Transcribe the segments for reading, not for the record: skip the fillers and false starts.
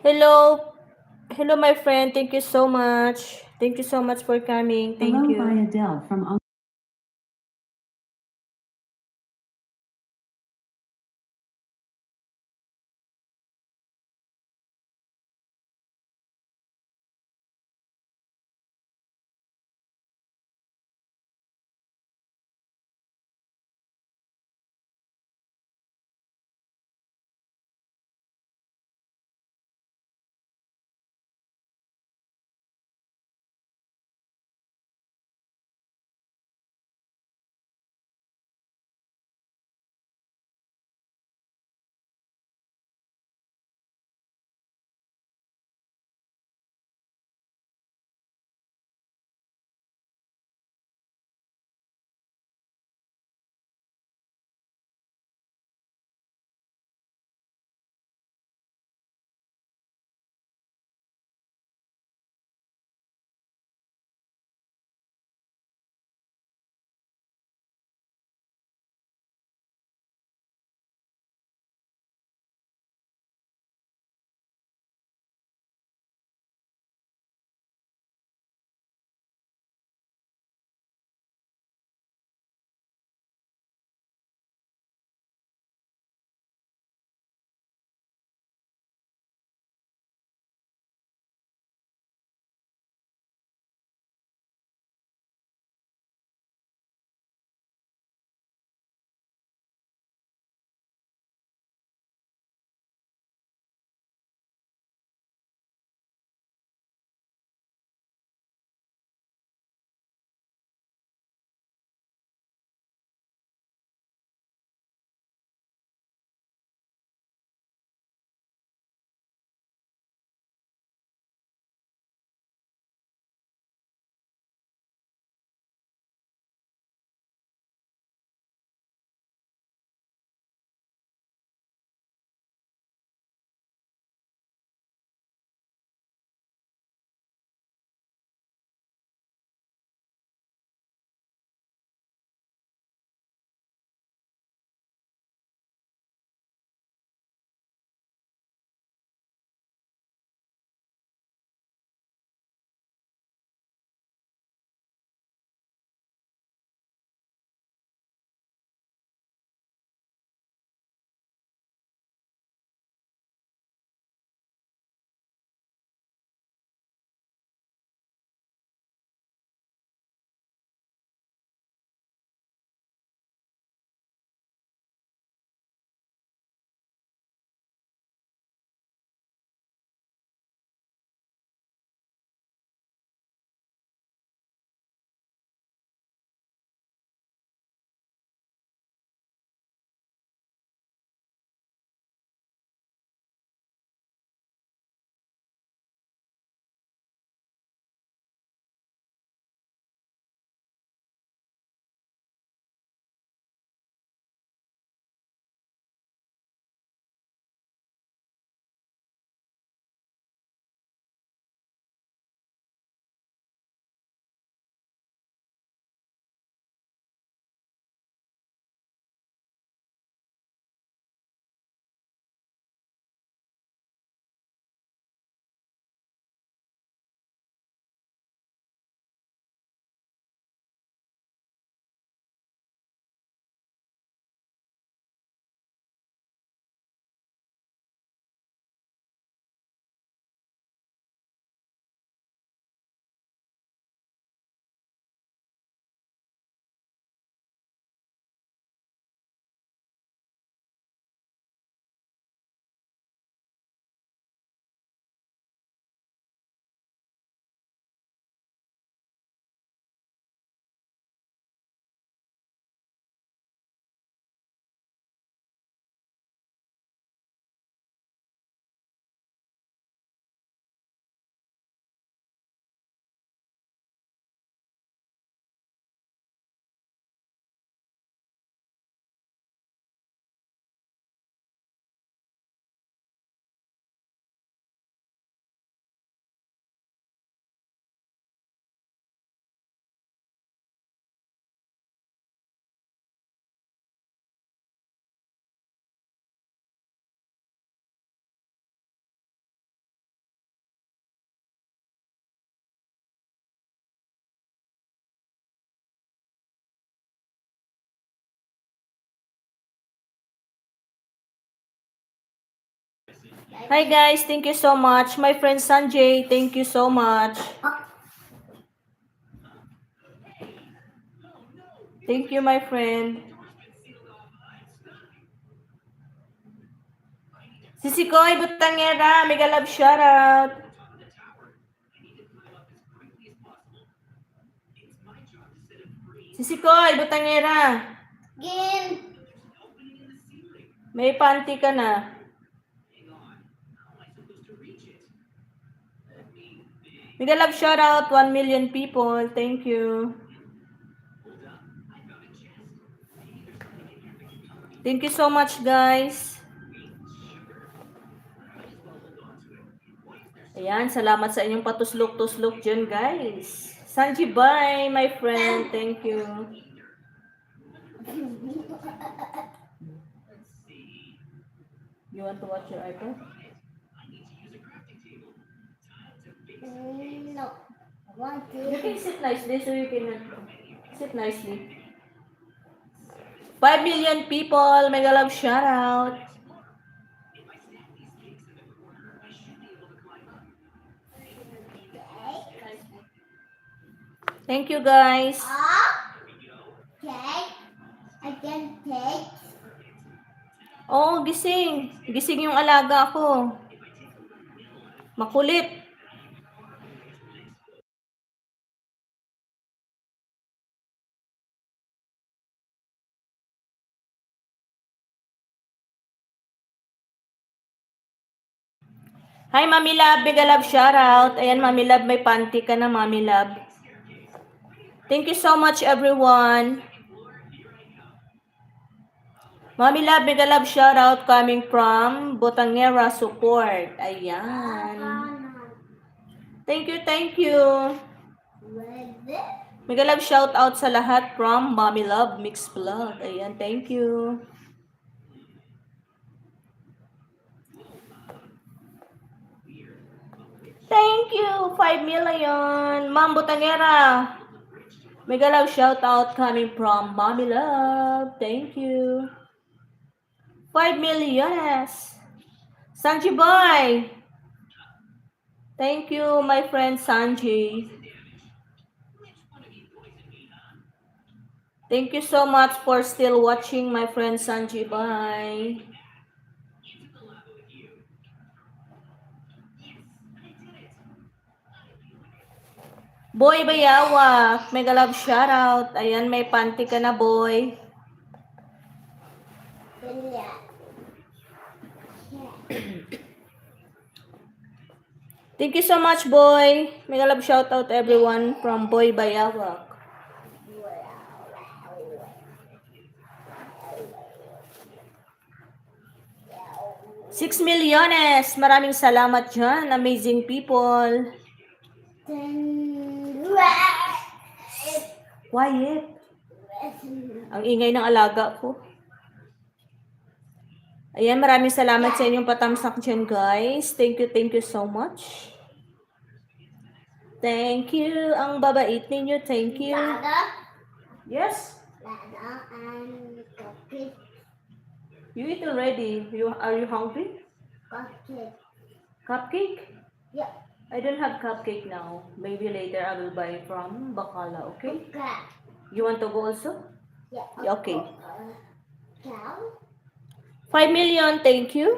Hello. Hello, my friend. Thank you so much. Thank you so much for coming. Thank Hello by you. Adele from Hi guys, thank you so much. My friend Sanjay, thank you so much. Thank you, my friend. Sisikoy Butangera, mega love shoutout. Sisikoy Butangera. Game. May panty ka na. Mega love shoutout, 1 million people. Thank you. Thank you so much, guys. Ayan, salamat sa inyong patuslok-tuslok dyan, guys. Sanji, bye, my friend. Thank you. You want to watch your iPad? No. I want You to. can sit nicely so you can sit nicely. 5 million people, mega love shoutout. Thank you, guys. Cake. I can take. Oh, gising. Gising yung alaga ko. Makulit. Hi, Mami Love. Mega love shoutout. Ayan, Mami Love. May panty ka na, Mami Love. Thank you so much, everyone. Mami Love, mega love shoutout coming from Botangera Support. Ayan. Thank you, thank you. Mega love shoutout sa lahat from Mami Love Mix Vlog. Ayan, thank you. Thank you, 5 million. Ma'am Botangera. Mega love shoutout coming from Mami Love. Thank you. 5 millones. Sanji Boy. Thank you, my friend Sanji. Thank you so much for still watching, my friend Sanji. Bye. Boy Bayawa, mega love shoutout. Ayan, may panty ka na, boy. Thank you so much, boy. Mega love shoutout everyone from Boy Bayawak. Six milyones. Maraming salamat dyan. Amazing people. Quiet. Ang ingay ng alaga ko. Ayan, maraming salamat sa inyong patamsak dyan, guys. Thank you so much. Thank you. Ang babait ninyo. Thank you. Yes? And cupcake. You eat already. Are you hungry? Cupcake. Cupcake? Yeah. I don't have cupcake now. Maybe later I will buy from Bacala, okay? Okay. You want to go also? Yeah. Okay. Cow. 5 million, thank you.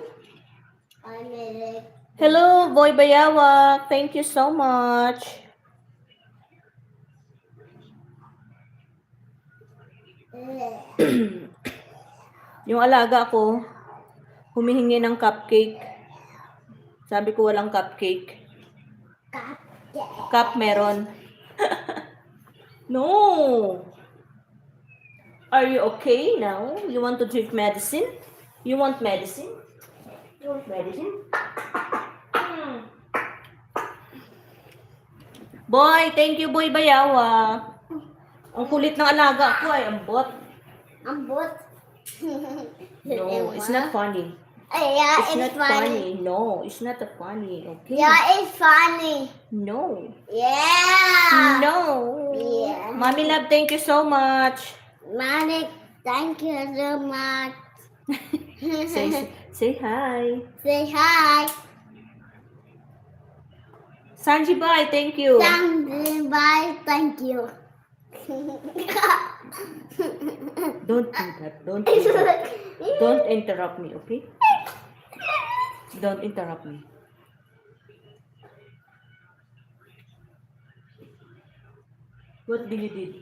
I made it. Hello, Boy Bayawak. Thank you so much. Yung alaga ko, humihingi ng cupcake. Sabi ko walang cupcake. Cupcake. Cup meron. No. Are you okay now? You want to drink medicine? You want medicine? You want medicine? Boy, thank you, Boy Bayawa. Ang kulit ng alaga ko ay ambot. Ambot. No, it's not funny. Yeah, It's not funny. No, it's not funny. Okay. Yeah, it's funny. No. Yeah. No. Yeah. Mommy Love, thank you so much. Manic, thank you so much. Say, Say hi. Say hi. Sanji, bye. Thank you. Bye. Thank you. Don't do that. Don't do that. Don't interrupt me, okay? Don't interrupt me. What did you did?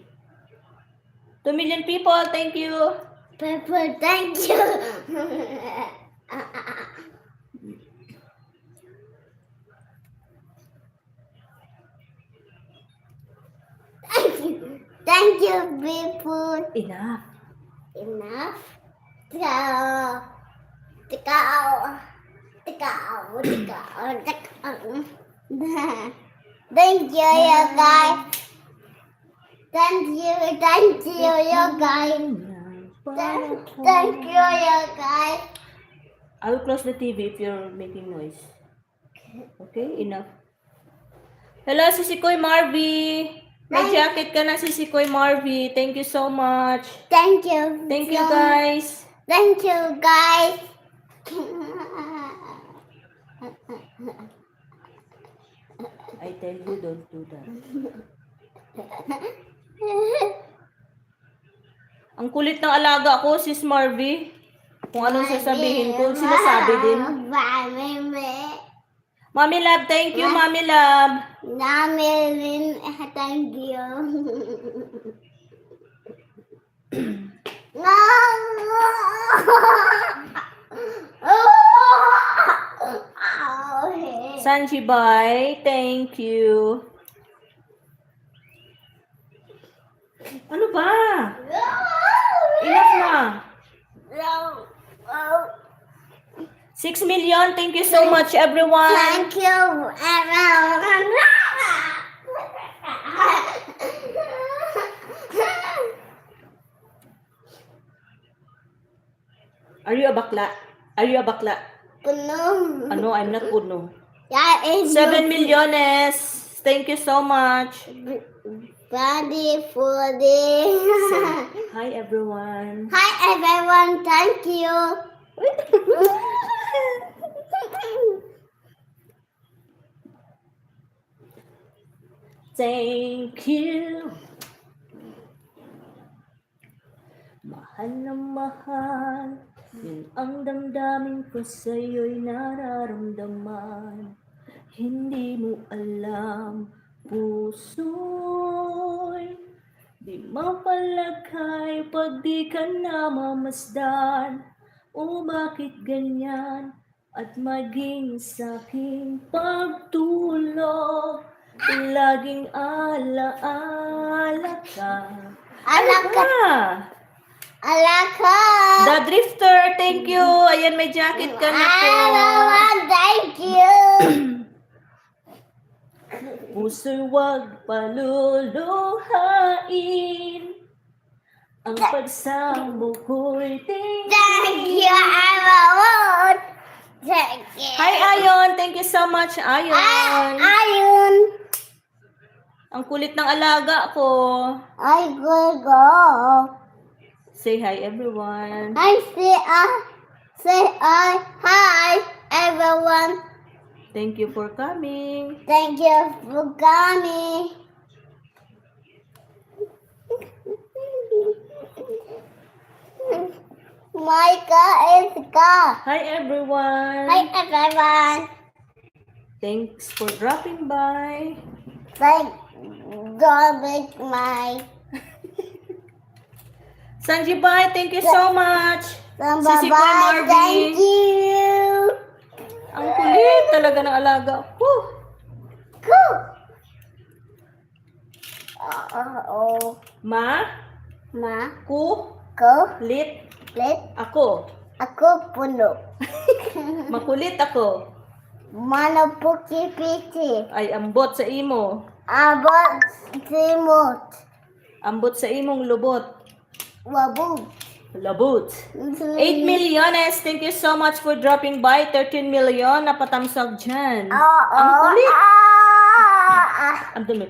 2 million people, thank you. Pepper, thank you. Thank you, people. Enough. Enough. Tikao. Tikao. Tikao. Tikao. Tikao. Thank you, you guys. Thank you, you guys. Thank you, you guys. I will close the TV if you're making noise. Okay, enough. Hello, Sisikoy Marvy. May jacket ka na, Sisikoy Marvy. Thank you so much. Thank you. Thank you, guys. Thank you, guys. I tell you, don't do that. Ang kulit ng alaga ko, Sis Marvy. Kung anong sasabihin ko, sinasabi din. Mommy Love, thank you, Mommy Love. Thank you. Sanji, bye. Thank you. Ano ba? Enough na. 6 million. Thank you so much, everyone. Thank you, everyone. Are you a bakla? Are you a bakla? Puno. Ano? I'm not puno. Yeah, it's 7 millones. Thank you so much. Body for this. Hi, everyone. Hi, everyone. Thank you. Thank you. Mahal na mahal, yun ang damdamin ko sa'yo'y nararamdaman. Hindi mo alam, puso'y di mapalagay pag di ka namamasdan. O bakit ganyan at maging sa'king pagtulog, laging alaala ka. Alaka. Alaka. The Drifter, thank you. Ayan, may jacket ka na po. Everyone, thank you. Puso'y huwag paluluhain. Ang pagsamo ko'y Thank you, everyone. Thank you. Hi, Ayon. Thank you so much, Ayon. Ayun. Ang kulit ng alaga ko. I go. Say hi, everyone. I say hi, everyone. Thank you for coming. Thank you for coming. Micah is ka. Hi, everyone. Hi, everyone. Thanks for dropping by. Thank God make my Sanji, bye. Thank you so much. Sisi Koy bye. Thank Marvin. you. Ang kulit talaga ng alaga ko. Cool. Oh, Ma, ma, ku, ko, lit, let ako. ako puno. Makulit ako. Mana puki piti. Ay, ambot sa imo. Abot simot. Ambot sa imong lubot. Wabog. Labot. 8 milyones. Thank you so much for dropping by. 13 million. Napatamsag dyan. Ang kulit. Ang dumi.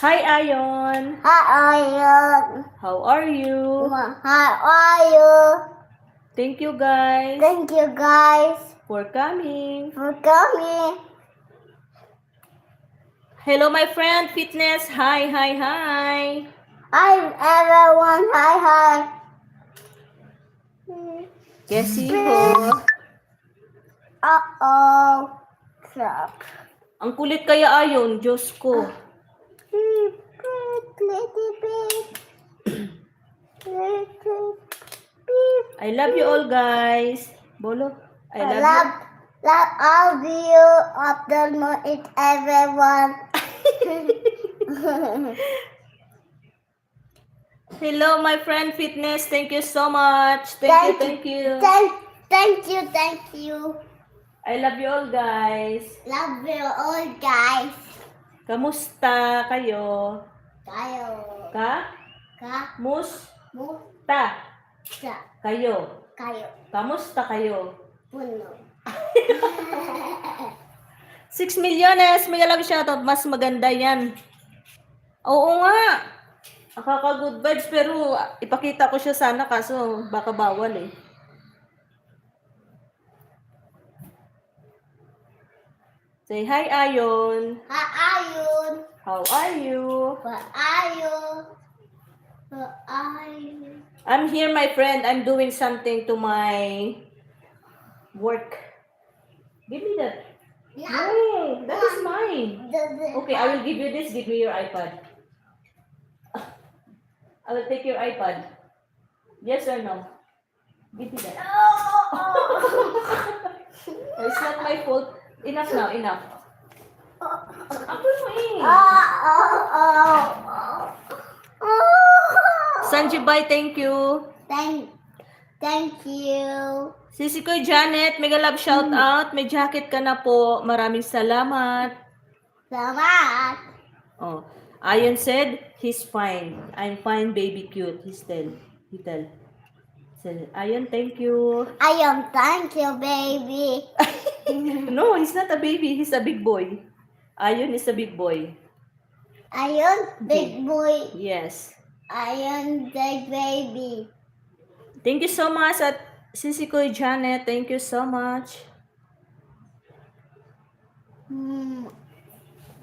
Hi, Ayon. Hi, Ayon. How are you? How are you? Thank you guys Thank you guys for coming. for coming. Hello, my friend Fitness. Hi, hi, hi. Hi everyone. Hi hi. Jessie ho. Uh-oh. Crap. Ang kulit kaya ayon, Diyos ko. I love you all, guys. Bolo, I love you. Love all you of the moon is everyone. Hello, my friend Fitness. Thank you so much. Thank you. Thank you. I love you all, guys. Love you all guys. Kamusta kayo? Kayo. Musta Musta kayo? kayo. Kamusta kayo? Puno. 6 milyones. May lang shoutout. Mas maganda yan. Oo nga. Nakaka-good vibes pero ipakita ko siya sana kaso baka bawal eh. Say hi, Ayon. Hi Ayun. How are you? Where are you? Where are you? I'm here, my friend. I'm doing something to my work. Give me that. No, that is mine. Okay, I will give you this. Give me your iPad. I will take your iPad. Yes or no? Give me that. It's not my fault. Enough now, enough. Ako mo eh. Sanjibay, thank you. Thank you. Sisi ko Janet, mega love shout out. May jacket ka na po. Maraming salamat. Salamat. Oh, Ayon said, he's fine. I'm fine, baby cute. He tell. Said, Ayon, thank you. Ayun, thank you, baby. No, he's not a baby. He's a big boy. Ayon is a big boy. Ayun, big boy. Yes. Ayun, big baby. Thank you so much at Sisi ko Janet. Thank you so much.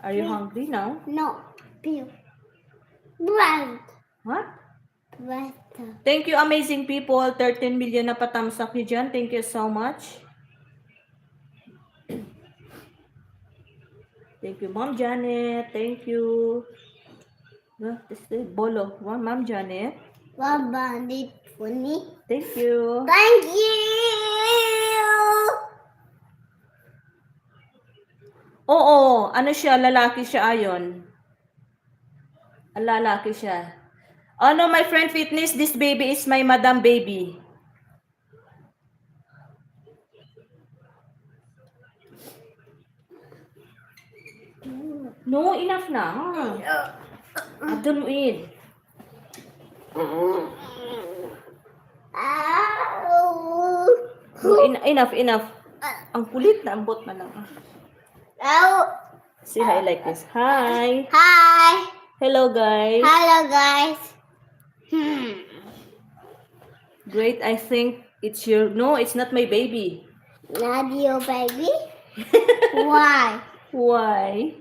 Are you hungry now? No, bread. What? Bread. Thank you, amazing people. 13 million na patamsak niyo dyan. Thank you so much. Thank you, Mom Janet. Thank you. This is Bolo. Mom Janet. Babandit funny. Thank you. Thank you. Oo, ano siya? Lalaki siya ayon. Lalaki siya. Oh no, my friend Fitness, this baby is my madam baby. No, enough na. Abdul Muid. No, enough. Ang kulit na, ambot na lang. Say hi like this. Hi. Hi. Hello, guys. Hello, guys. Great, I think it's your... No, it's not my baby. Not your baby? Why? Why?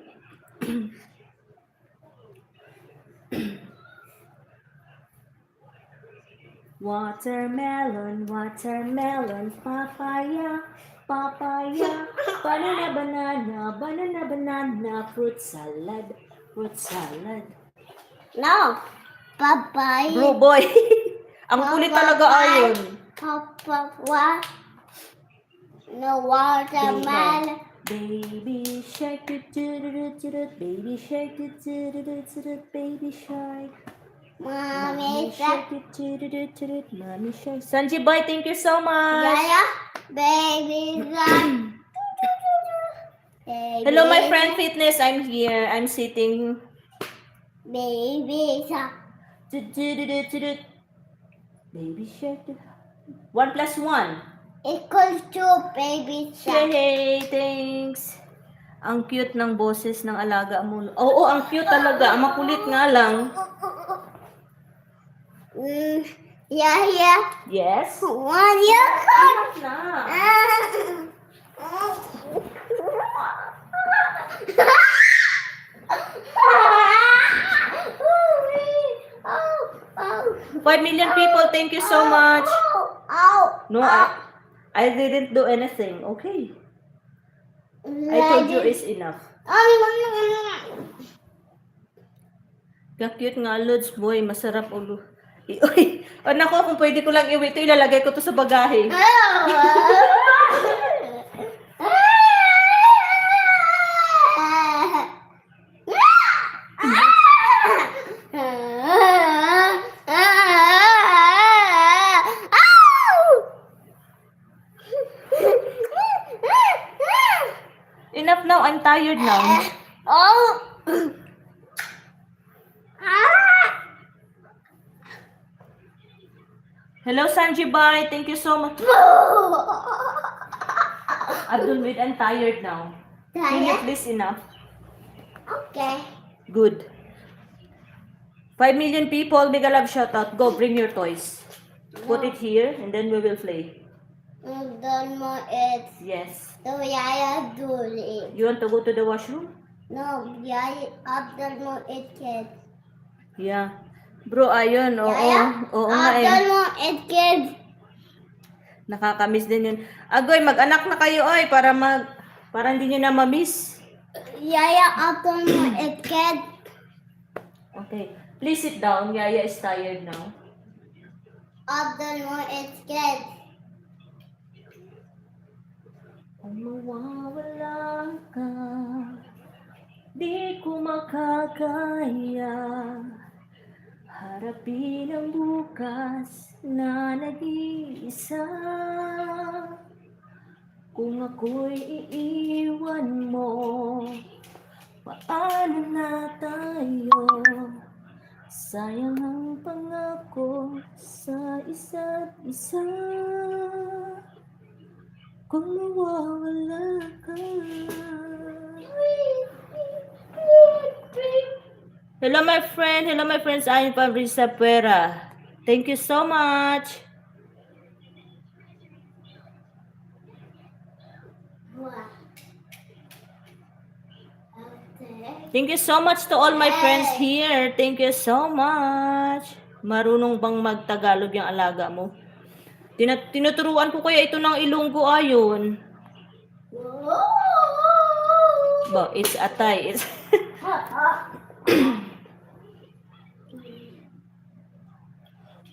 Watermelon, papaya, banana, fruit salad. No. Papaya. Bro boy. Ang kulit talaga ayon. Papa, what? No watermelon. Baby shark, baby shark, baby shark. Mommy shark. Mommy shark. Sanjibay, thank you so much. Yaya, baby shark. Hello, my friend Fitness. I'm here. I'm sitting. Baby shark. Baby shark. 1 plus 1. Equals to baby shark. Hey, thanks. Ang cute ng boses ng alaga mo. Oo, ang cute talaga. Ang makulit nga lang. Yeah. Yes? One year. Enough na. Oh. 5 million people, thank you so much. Ow. No, I didn't do anything. Okay. I told you it's enough. Cute nga, Lods, boy. Masarap ulo. Uy, nako, kung pwede ko lang iwi ito, ilalagay ko to sa bagahe. Enough now, I'm tired now. Oh. Hello, Sanjibai. Thank you so much. Abdul, wait, I'm tired now. Can you please enough? Okay. Good. 5 million people, mega love shoutout. Go, bring your toys. Put it here, and then we will play. Don't know it. Yes. So Yaya do it. You want to go to the washroom? No, Yaya Abdul mo it kid. Yeah. Bro, ayun. Oo. Yaya? Oo nga Abdul eh. mo it kid. Nakakamiss din yun. Agoy, mag-anak na kayo, oy, para hindi nyo na ma-miss. Yaya Abdul mo it kid. Okay. Please sit down. Yaya is tired now. Abdul mo it kid. Kung mawawala ka, di ko makakaya. Harapin ang bukas na nag-iisa. Kung ako'y iiwan mo, paano na tayo? Sayang ang pangako sa isa't isa. Kung mawawala ka. Hello my friend, hello my friends. I'm Fabricia Puera. Thank you so much. Thank you so much to all my friends here. Thank you so much. Marunong bang magtagalog yung alaga mo? Tinuturuan ko kaya ito ng Ilonggo ayon. Ba, it's atay. It's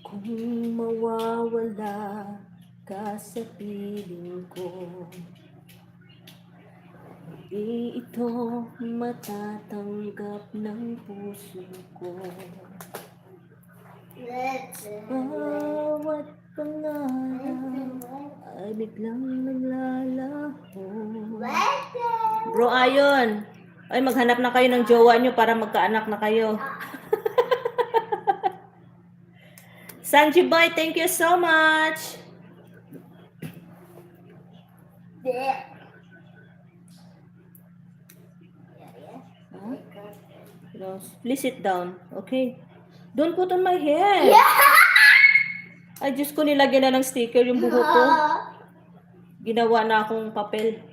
Kung mawawala ka sa piling ko, di ito matatanggap ng puso ko. Bawat pangarap ay biglang naglalaho. Bro, ayon. Ay, maghanap na kayo ng jowa nyo para magkaanak na kayo. Sanjibai, thank you so much. Please sit down, okay? Don't put on my hair. Ay, Diyos ko, nilagyan na ng sticker yung buhok ko. Ginawa na akong papel.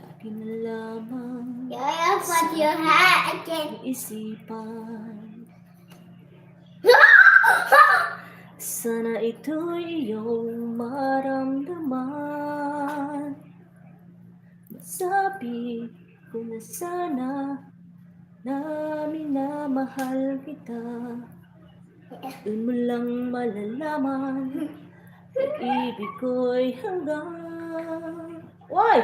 Akin na lamang Yaya, put your hat again. isipan. Sana ito'y iyong maramdaman. Sabi ko na sana na minamahal kita. Doon mo lang malalaman pag-ibig ko'y hanggang. Why?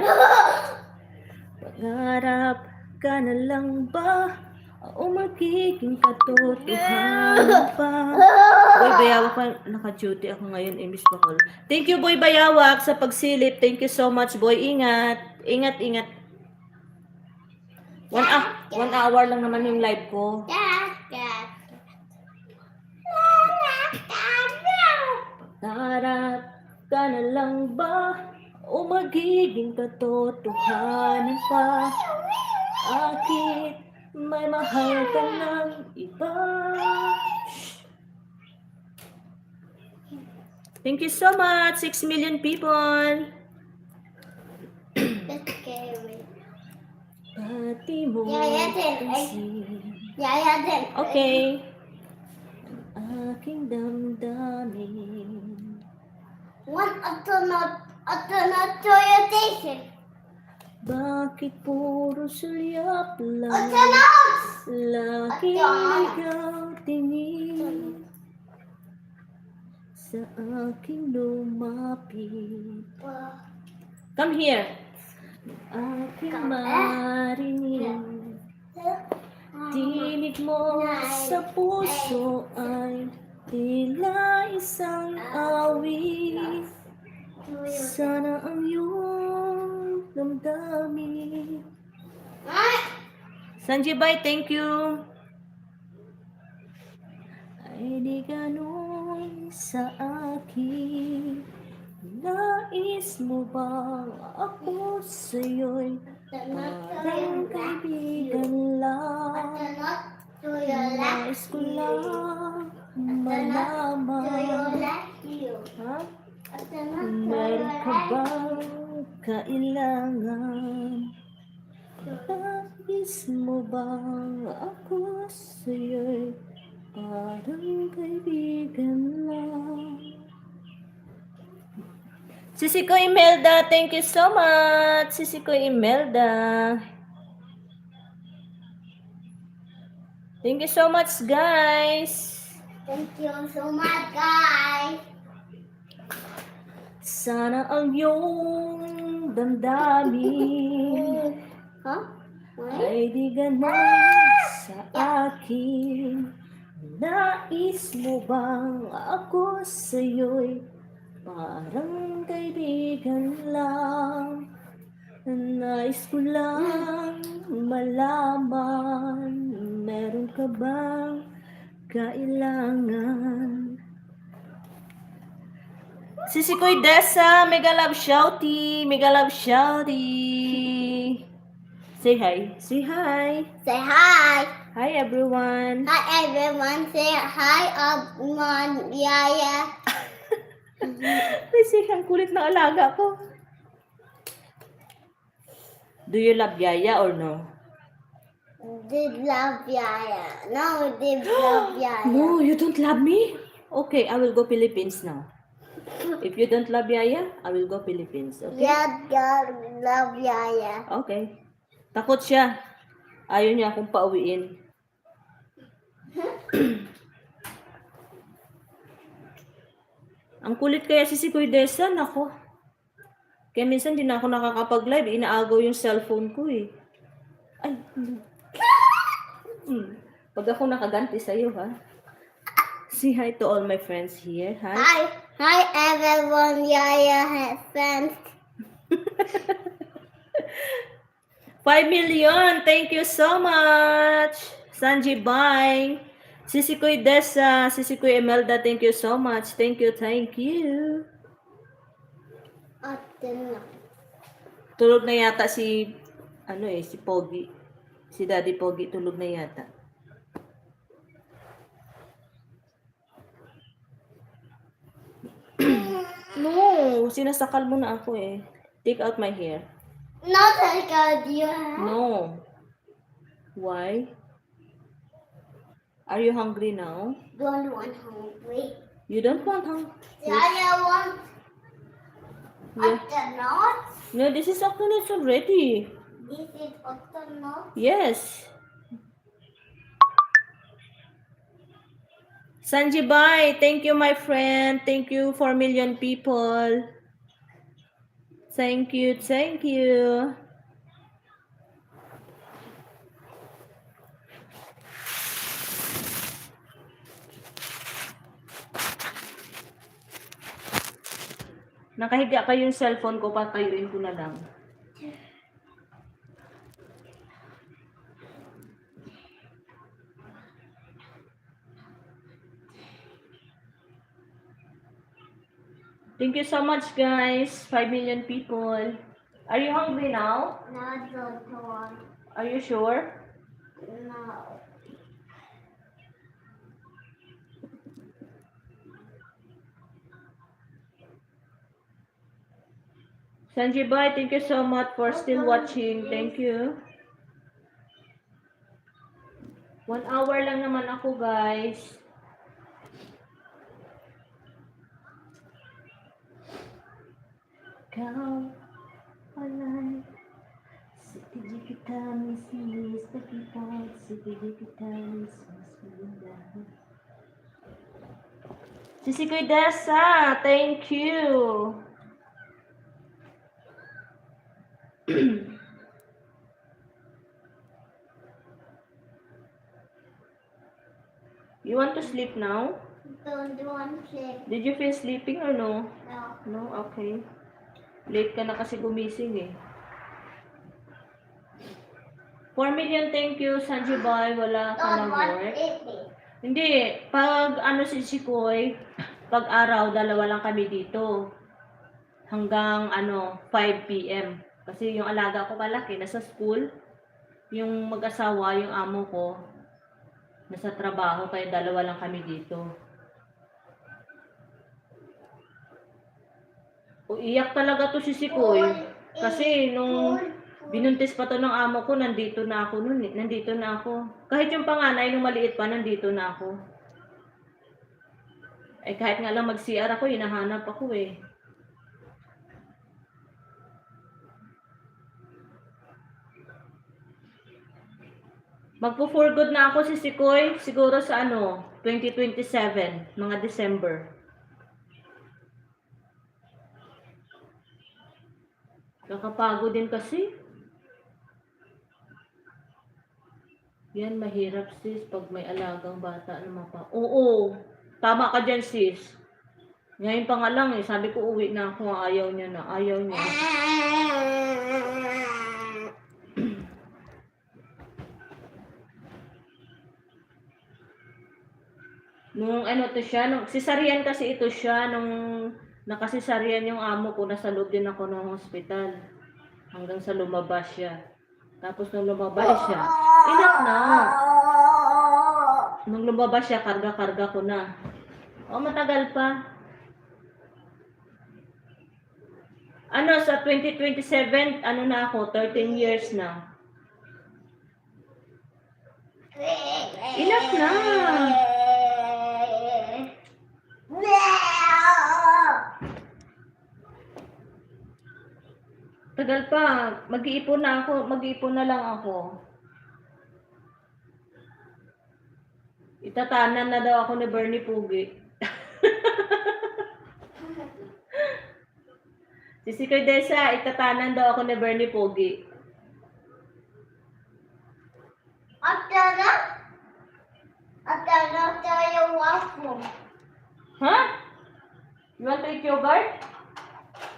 Pangarap ka na lang ba o magiging katotohanan pa? Boy Bayawak pa, naka-duty ako ngayon, Miss Bacol. Thank you, Boy Bayawak, sa pagsilip. Thank you so much, Boy. Ingat. Ingat, ingat. 1 hour lang naman yung live ko. Pangarap ka na lang ba o magiging katotohanan pa? Bakit may mahal ka ng iba. Thank you so much, 6 million people. That's scary. Pati mo Yaya din. pansin. Yaya din. Okay. Ang aking damdamin. One astronaut to your station. Bakit puro sulyap lang? Astronauts! Laging ligaw tingin sa aking lumapit. Come here. Aking marinig. Tinig mo sa puso ay tila isang awit. Sana ang iyong damdamin. Sanjibay, thank you. Ay di ganon sa akin. Nais mo bang ako sa'yo'y parang kaibigan lang? Astronaut to your left. Nais ko lang Astronaut to your malaman. left. Ha? Astronaut to your Meron ka left. bang kailangan? Nais mo bang ako sa'yo'y parang kaibigan lang? Sisi ko Imelda, thank you so much. Sisi ko Imelda. Thank you so much, guys. Thank you so much, guys. Sana ang iyong damdamin Huh? ay di ganon sa akin. Nais mo bang ako sa'yo'y parang kaibigan lang? Nais ko lang malaman, meron ka bang kailangan? Sisikoy Dessa, mega love shouty, mega love shouty. Say hi, say hi. Say hi. Hi everyone. Hi, everyone. Say hi, everyone. Yaya. Kasi ang kulit ng alaga ko. Do you love Yaya or no? Did love Yaya. No, did love Yaya. No, you don't love me? Okay, I will go Philippines now. If you don't love Yaya, I will go Philippines. Okay? Yeah, God love Yaya. Okay. Takot siya. Ayaw niya akong pauwiin. Ang kulit kaya si Kuya Dessa, nako. Kaya minsan di na ako nakakapag-live, inaagaw yung cellphone ko eh. Ay, Pag ako nakaganti sa'yo, ha? Say hi to all my friends here, ha? Hi. Hi, everyone. Yaya has friends. 5 million! Thank you so much! Sanji Bang! Sisikoy Dessa, Sisikoy Imelda, thank you so much. Thank you, thank you. Tulog na yata si, si Pogi. Si Daddy Pogi, tulog na yata. No, sinasakal mo na ako eh. Take out my hair. Not like you have. No. Why? Are you hungry now? Don't want hungry. You don't want hungry? Yaya wants Yeah. astronaut. No, this is octonauts already. This is astronaut. Yes. Sanjibai, thank you, my friend. Thank you, 4 million people. Thank you, thank you. Nakahiga kayo yung cellphone ko, patayuin ko na lang. Thank you so much, guys. 5 million people. Are you hungry now? No, don't want. Are you sure? No. Sanjibay, thank you so much for still watching. Thank you. 1 hour lang naman ako, guys. Kau alay, setidaknya kita misis, kita setidaknya kita misis pindah. Sisi Koy Desa, thank you. You want to sleep now? Don't want to. Did you feel sleeping or no? No. No? Okay. Late ka na kasi gumising eh. 4 million, thank you, Sanjibay. Wala ka Don't ng want work. it. Hindi. Pag ano si Sikoy, pag araw, dalawa lang kami dito. Hanggang 5 p.m. Kasi yung alaga ko palaki, nasa school. Yung mag-asawa, yung amo ko, nasa trabaho, kaya dalawa lang kami dito. Iyak talaga to si Sikoy. Kasi nung binuntis pa to ng amo ko, nandito na ako nun eh. Nandito na ako. Kahit yung panganay, nung maliit pa, nandito na ako. Eh kahit nga lang mag-CR ako, hinahanap ako eh. Magpo-for good na ako si Sikoy, siguro sa 2027, mga December. Nakapagod din kasi. Yan, mahirap sis pag may alagang bata na Oo, tama ka dyan sis. Ngayon pa nga lang eh, sabi ko uwi na ako, ayaw niya na, ayaw niya. Nung to siya, nung sisarian kasi ito siya, nung nakasisarian yung amo ko, nasa loob din ako ng hospital. Hanggang sa lumabas siya. Tapos nung lumabas siya, inak na. Nung lumabas siya, karga-karga ko na. Matagal pa. Sa 2027, na ako, 13 years na. Inak na. Tagal pa. Mag-iipon na ako. Mag-iipon na lang ako. Itatanan na daw ako ni Bernie Pugi. Sisi Koy Desa, itatanan daw ako ni Bernie Pugi. After your washroom. Huh? You want to eat yogurt?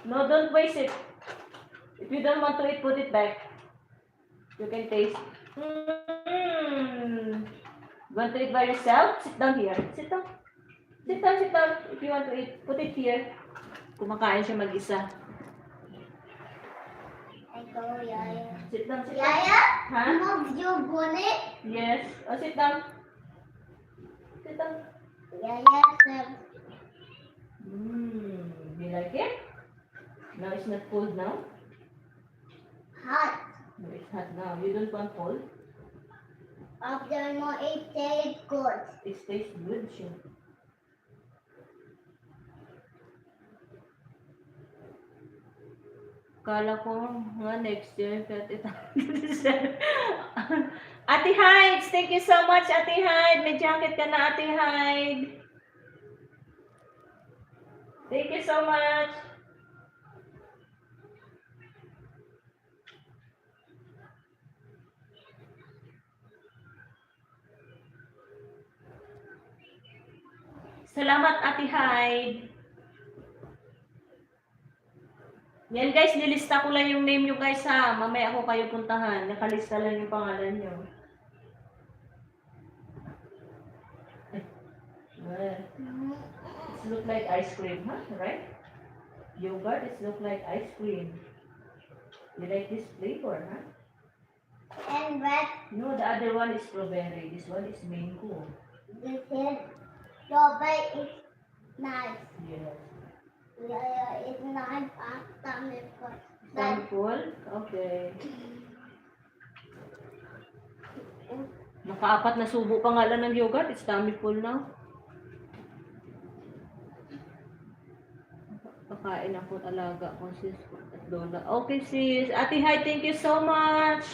No, don't waste it. If you don't want to eat, put it back. You can taste. You want to eat by yourself? Sit down here. Sit down. Sit down, sit down. If you want to eat, put it here. Kumakain siya mag-isa. I go, Yaya. Sit down, sit down. Yaya? Huh? Move your bonnet. Yes. Sit down. Sit down. Yaya said, You like it? Now it's not cold now? hot. No, it's hot now. You don't want cold? After more, it tastes good. It tastes good siya. Kala ko nga next year, Ate Hyde, thank you so much, Ate Hyde. May jacket ka na, Ate Hyde. Thank you so much. Salamat, Ate Hyde. Yan guys, nilista ko lang yung name nyo guys ha. Mamaya ako kayo puntahan. Nakalista lang yung pangalan nyo. Well, it look like ice cream, huh? Right? Yogurt, it look like ice cream. You like this flavor, huh? And red. No, the other one is strawberry. This one is mango. This is strawberry is nice. Yes. Yeah, it's nice after before. Sample? Okay. Nakaapat na subo pa nga lang ng yogurt. It's tummy full now. Pakain ako alaga ko sis at lola. Okay sis. Ate hi, thank you so much.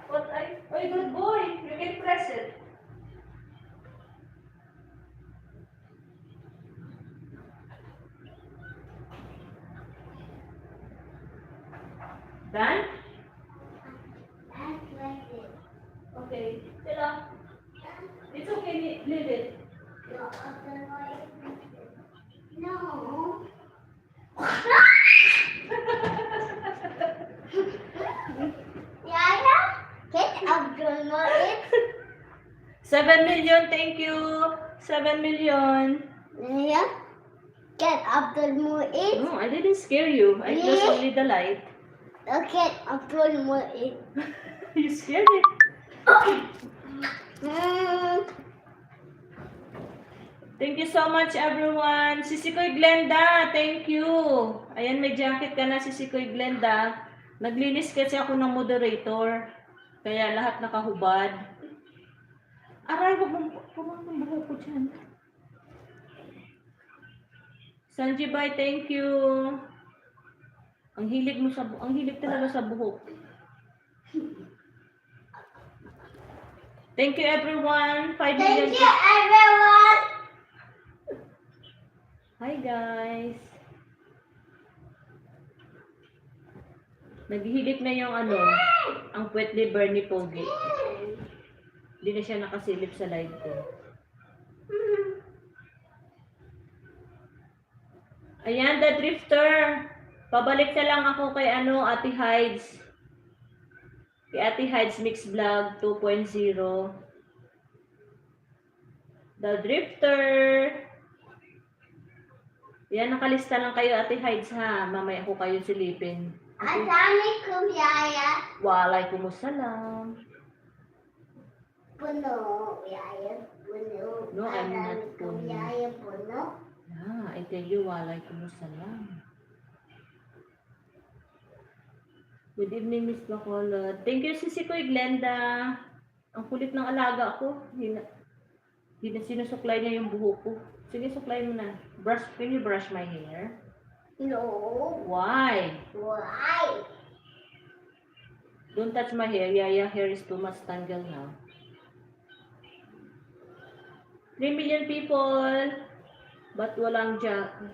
What Oy, good boy. You can press it. Done? That's like it. Okay. Sila. It's okay. Leave it. No, otherwise. No. Yaya, get Abdul Malik. 7 million, thank you. 7 million. Yeah, get Abdul Malik. No, I didn't scare you. I closed only the light. Get Abdul Malik. You scared it. Thank you so much, everyone. Sisikoy Glenda, thank you. Ayan, may jacket ka na, Sisikoy Glenda. Naglinis kasi ako ng moderator. Kaya lahat nakahubad. Aray, huwag mong pumang buhok ko dyan. Sanjibay, thank you. Ang hilig mo sa ang hilig talaga sa buhok. Thank you, everyone. 5 million. Thank you, everyone. Hi guys! Naghihilik na yung ang puwet ni Bernie Pogi. Hindi na siya nakasilip sa live ko. Ayan, the drifter. Pabalik na lang ako kay Ate Hides. Kay Ate Hides Mix Vlog 2.0. The drifter. Yan, nakalista lang kayo, Ate Hides, ha? Mamaya ko kayo silipin. Assalamualaikum, Yaya. Waalaikumsalam. Puno, Yaya. Puno. No, I'm not puno. Yaya, puno. Yeah, I tell you, waalaikumsalam. Good evening, Miss Bacolod. Thank you, Sisikoy Glenda. Ang kulit ng alaga ko. Hindi na sinusuklay niya yung buhok ko. Sige, suklay mo na. Can you brush my hair? No. Why? Why? Don't touch my hair. Yaya, hair is too much tangled now. 3 million people. Ba't walang jacket?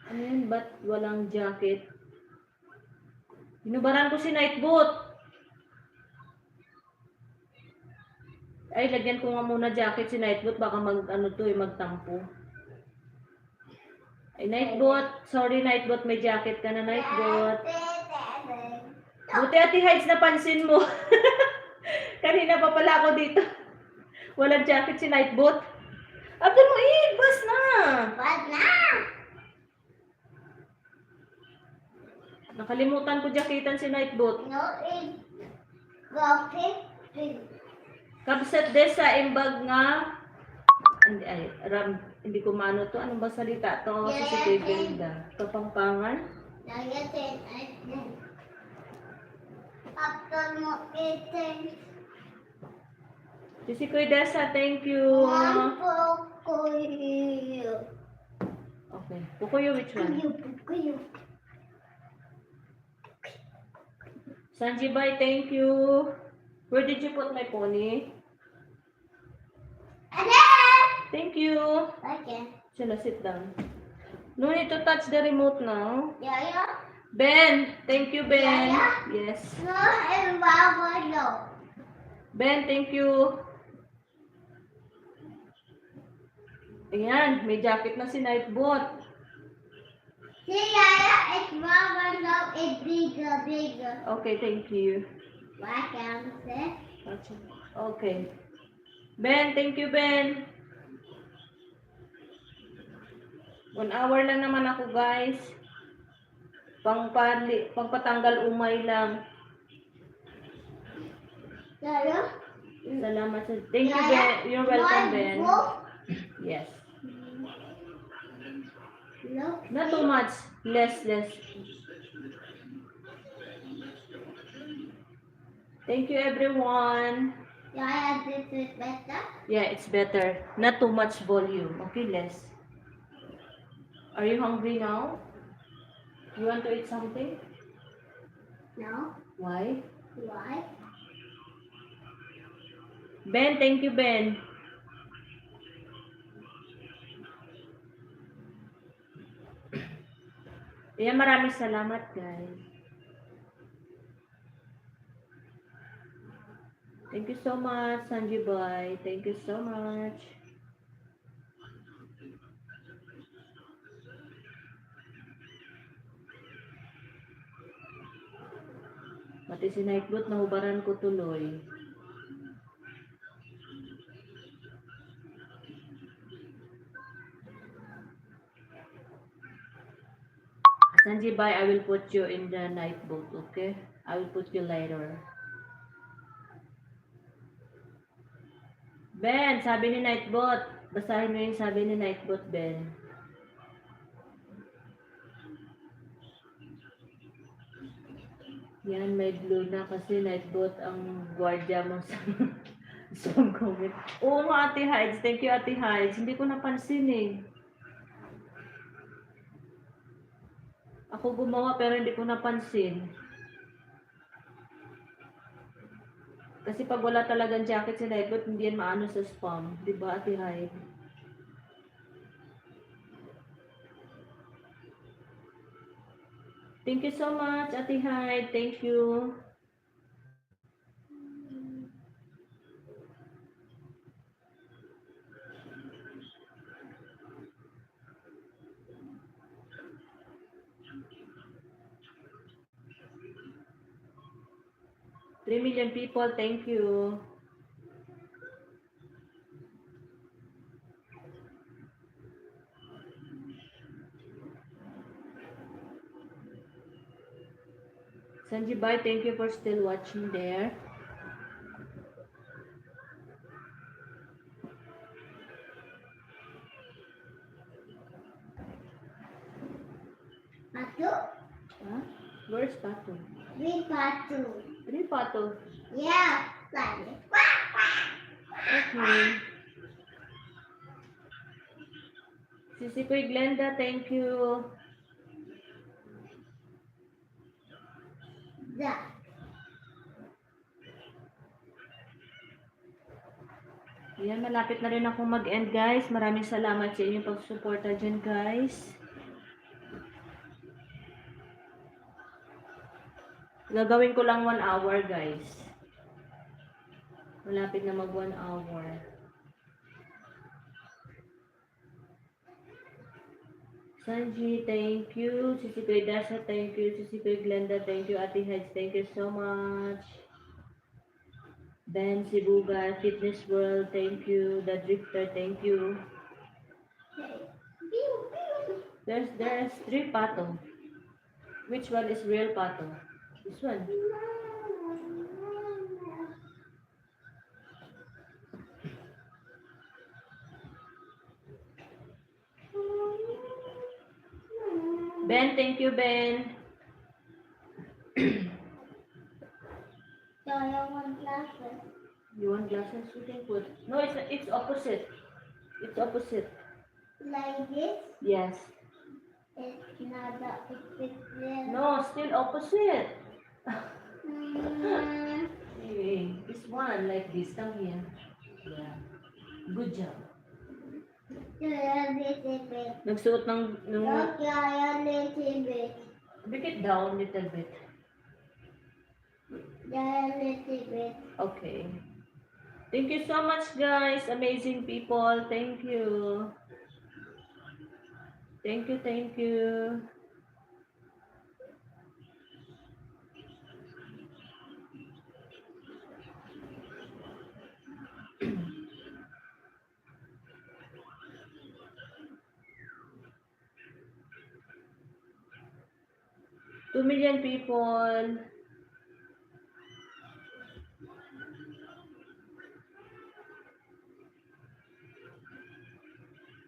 Ano yun? Ba't walang jacket? Inubaran ko si Nightboot. Ay, lagyan ko nga muna jacket si Nightboot. Baka magtampo. Ay, Nightboot. Sorry, Nightboot. May jacket ka na, Nightboot. Buti, Ate Hides, napansin mo. Kanina pa pala ako dito. Walang jacket si Nightboot. Abdul Mu'id, bas na! What na? Nakalimutan ko jacketan si Nightboot. No, it's graphic. Kapsat des sa imbag nga hindi ko mano to. Anong ba salita to? Sa si Kuya Ganda. Kapampangan? Nagatin at Abdul Mu'id. Si Kuya Desa, thank you. Pukuyo. Okay. Pukuyo, which one? Pukuyo. Sanjibay, thank you. Where did you put my pony? Thank you. Okay. Sila, sit down. No need to touch the remote now. Yaya? Ben, thank you, Ben. Yaya? Yes. No, and Baba, no. Ben, thank you. Ayan, may jacket na si Nightbot. See, Yaya, it's Baba, no, it's bigger. Okay, thank you. Welcome, sis. Okay. Ben, thank you, Ben. 1 hour lang naman ako, guys. Pangpatanggal umay lang. Yaya? Salamat sa... Thank you, Ben. You're welcome, Ben. Yes. No. Not too much. Less. Thank you, everyone. Yaya, this is better? Yeah, it's better. Not too much volume. Okay, less. Are you hungry now? You want to eat something? No. Why? Why? Ben, thank you, Ben. Yeah, maraming salamat, guys. Thank you so much, Sanji Boy. Thank you so much. Mati si Nightbot, nahubaran ko tuloy. Sanji Boy, I will put you in the night boat, okay? I will put you later. Ben, sabi ni Nightbot. Basahin mo yung sabi ni Nightbot, Ben. Yan, may blue na kasi Nightbot ang gwardiya mo sa sa comment. Oo nga, Ate Hides. Thank you, Ate Hides. Hindi ko napansin eh. Ako gumawa pero hindi ko napansin. Kasi pag wala talagang jacket si Nightbot, hindi yan maano sa spam. Diba, Ate Hyde? Thank you so much, Ate Hyde. Thank you. Three million people, thank you. Sanji Bhai, thank you for still watching there. Patu? Huh? Where's Pato? We patu. Real Pato. Yeah. Like it. Okay. Sisi Kuy Glenda, thank you. Yeah. Yan, malapit na rin ako mag-end, guys. Maraming salamat sa inyong pagsuporta dyan, guys. Gagawin ko lang 1 hour, guys. Malapit na mag 1 hour. Sanji, thank you. Sisi Kuy Dasha, thank you. Sisi Kuy Glenda, thank you. Ate Heads, thank you so much. Ben Sibuga, Fitness World, thank you. The Drifter, thank you. There's 3 Pato. Which one is real Pato? This one. Ben, thank you, Ben. So I want glasses. You want glasses? You can put. No, it's opposite. It's opposite. Like this. Yes. It's not the opposite. No, still opposite. Mm, Hey, this one like this. Come here. Yeah. Good job. yeah, a little bit. Nagsuot ng Look, yeah, a little bit. Break it down little bit. Yeah, a little bit. Okay. Thank you so much, guys. Amazing people. Thank you. Thank you, thank you. 2 million people.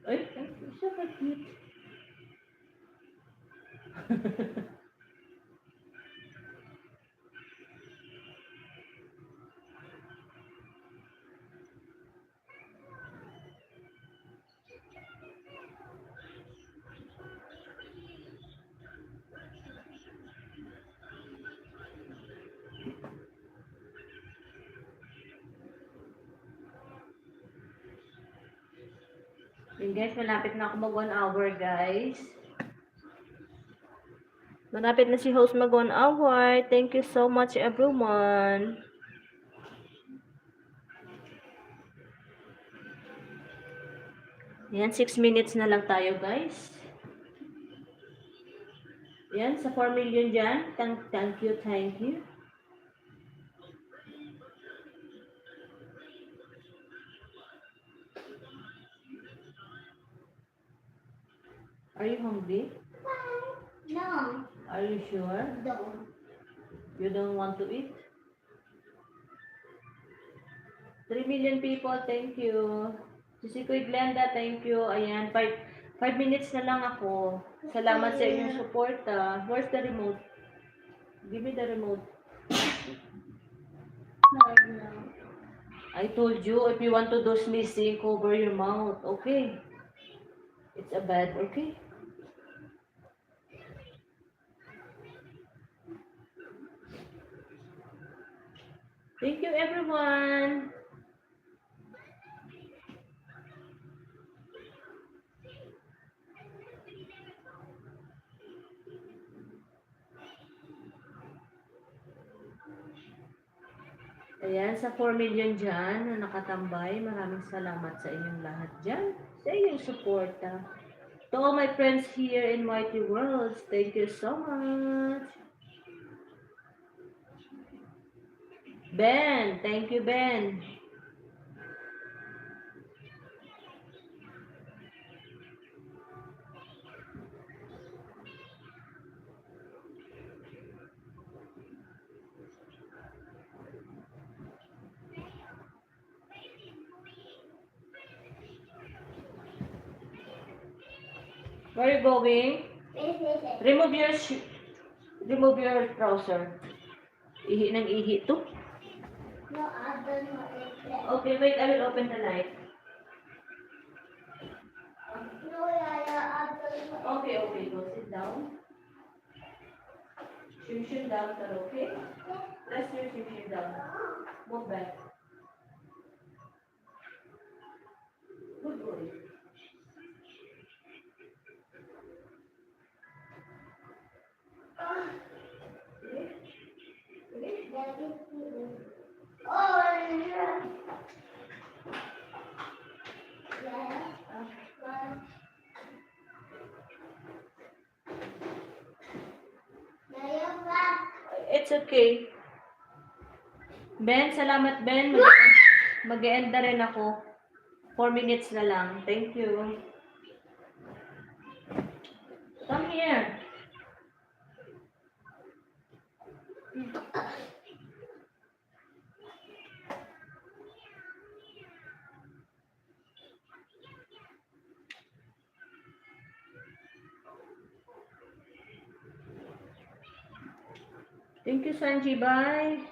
Ay, siya ka cute. Yun guys, malapit na ako mag 1 hour guys. Malapit na si host mag 1 hour. Thank you so much everyone. Yan, 6 minutes na lang tayo guys. Yan, sa 4 million dyan. Thank you, thank you. Are you hungry? No. Are you sure? Don't. You don't want to eat? 3 million people, thank you. Si Kuya Glenda, thank you. Ayan, 5 minutes na lang ako. Salamat sa inyong suporta. Where's the remote? Give me the remote. No. I told you, if you want to do sneezing, cover your mouth. Okay? It's a bad, okay? Thank you, everyone. Ayan, sa 4 million dyan na nakatambay, maraming salamat sa inyong lahat dyan. Sa inyong suporta. To all my friends here in Mighty Worlds, thank you so much. Ben, thank you, Ben. Where are you going? Remove your trouser. Ihi ng ihi to. No, I don't want it. Okay, wait, I will open the light. No, I don't want Okay, okay, go sit down. Shim down, sir, okay? Press your shim down. Move back. Good boy. Oh, yeah. It's okay. Ben, salamat Ben. Mag-e-end na rin ako. 4 minutes na lang. Thank you. Come here. Thank you, Sanji. Bye.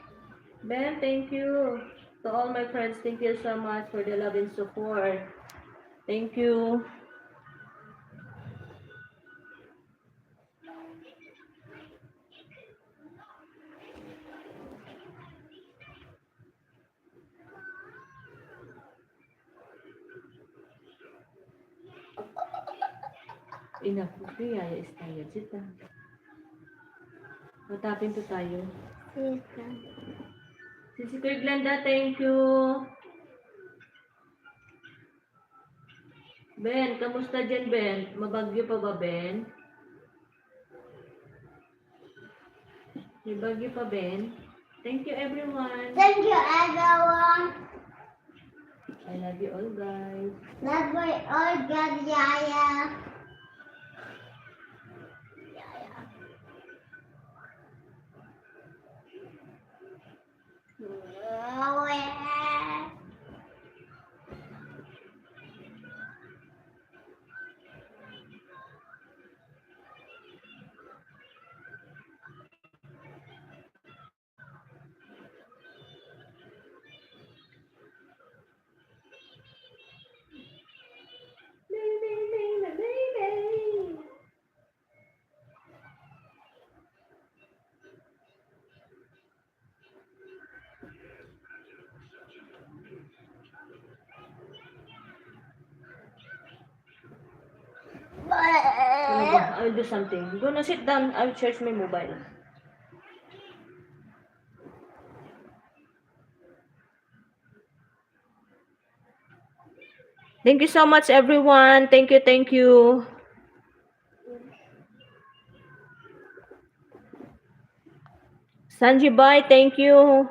Ben, thank you. To all my friends, thank you so much for the love and support. Thank you. Enough. Okay, Yaya is tired. Sit down. Matapin to tayo. Si Kuya Glenda, thank you. Ben, kamusta dyan, Ben? Mabagyo pa ba, Ben? May bagyo pa, Ben? Thank you, everyone. Thank you, everyone. I love you all, guys. Love you all, God, Yaya. I'll do something. Go na, sit down. I'll charge my mobile. Thank you so much, everyone. Thank you, thank you. Sanji Bai, thank you.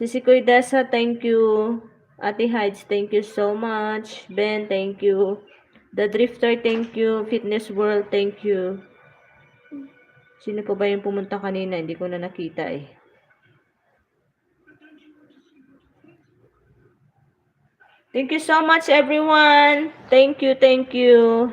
Sisikoy Desa, thank you. Ate Hides, thank you so much. Ben, thank you. The Drifter, thank you. Fitness World, thank you. Sino pa ba yung pumunta kanina? Hindi ko na nakita eh. Thank you so much, everyone. Thank you, thank you.